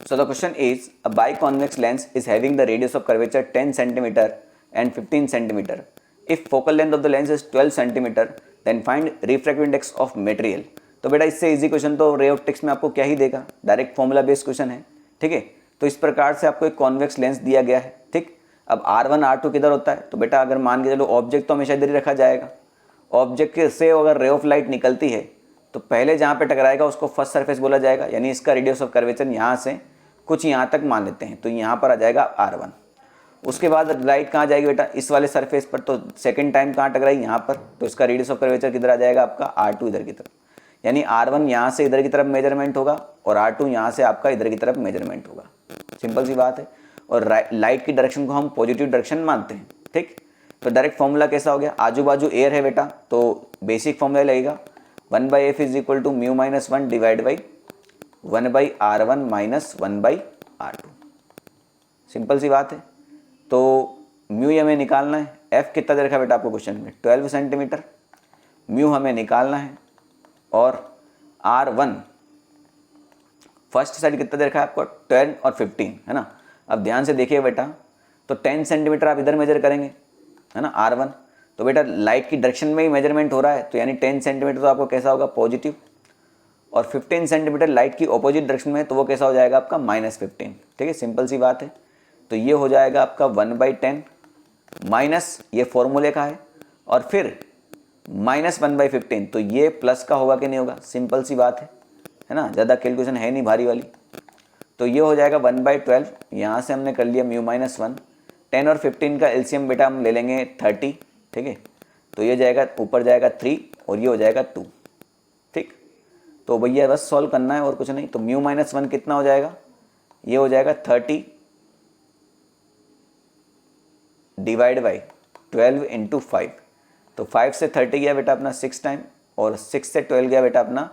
So the question is, a biconvex lens is having the radius of curvature 10 cm and 15 cm. If focal length of the lens is 12 cm, then find refractive index of material. तो बेटा इससे easy question तो ray optics में आपको क्या ही देगा, direct formula based question है, ठीक है। तो इस प्रकार से आपको एक कॉन्वेक्स लेंस दिया गया है, ठीक। अब R1 R2 किधर होता है, तो बेटा अगर मान के चलो ऑब्जेक्ट तो हमेशा इधर ही रखा जाएगा। ऑब्जेक्ट से अगर रे ऑफ लाइट निकलती है तो पहले जहाँ पे टकराएगा उसको फर्स्ट सरफेस बोला जाएगा, यानी इसका रेडियस ऑफ कर्वेचर यहाँ से कुछ यहाँ तक मान लेते हैं, तो यहाँ पर आ जाएगा R1। उसके बाद लाइट कहाँ जाएगी बेटा, इस वाले सरफेस पर, तो सेकंड टाइम कहाँ टकराई, यहाँ पर, तो इसका रेडियस ऑफ कर्वेचर किधर आ जाएगा आपका R2 इधर की तरफ, यानी R1 यहाँ से इधर की तरफ मेजरमेंट होगा और R2 यहाँ से आपका इधर की तरफ मेजरमेंट होगा। सिंपल सी बात है। और लाइट की डायरेक्शन को हम पॉजिटिव डायरेक्शन मानते हैं, ठीक। तो डायरेक्ट फॉर्मूला कैसा हो गया, आजू बाजू एयर है बेटा, तो बेसिक फॉर्मूला लगेगा 1/f is equal to mu minus 1 divide by 1/R1 minus 1/R2। Simple सी बात है। तो म्यू हमें निकालना है, एफ कितना दे रखा है बेटा आपको क्वेश्चन में 12 सेंटीमीटर, म्यू हमें निकालना है, और R1 फर्स्ट साइड कितना दे रखा है आपको 10 और 15, है ना। अब ध्यान से देखिए बेटा, तो 10 सेंटीमीटर आप इधर मेजर करेंगे, है ना R1, तो बेटा लाइट की डायरेक्शन में ही मेजरमेंट हो रहा है, तो यानी 10 सेंटीमीटर तो आपको कैसा होगा पॉजिटिव, और 15 सेंटीमीटर लाइट की ऑपोजिट डायरेक्शन में, तो वो कैसा हो जाएगा आपका -15, ठीक है। सिंपल सी बात है। तो ये हो जाएगा आपका 1/10 माइनस ये फॉर्मूले का है, और फिर -1/15, तो ये प्लस का होगा कि नहीं होगा, सिंपल सी बात है ना, ज़्यादा कैलकुलेशन है नहीं भारी वाली। तो ये हो जाएगा 1/12, यहाँ से हमने कर लिया म्यू -1, 10 और 15 का एलसीएम बेटा हम ले लेंगे 30, ठीक है। तो ये जाएगा ऊपर जाएगा 3 और ये हो जाएगा 2, ठीक। तो भैया बस सॉल्व करना है और कुछ नहीं। तो म्यू -1 कितना हो जाएगा, ये हो जाएगा 30 डिवाइड बाई 12 इंटू 5, तो 5 से 30 गया बेटा अपना 6 टाइम, और 6 से 12 गया बेटा अपना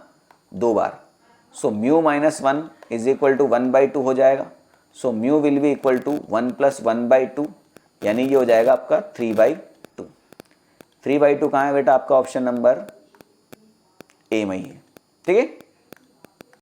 2 बार। So mu -1 is equal to 1/2 हो जाएगा। So mu will be equal to 1 + 1/2, यानी ये हो जाएगा आपका 3/2। 3/2 कहाँ है बेटा आपका ऑप्शन नंबर ए में ही है, ठीक है।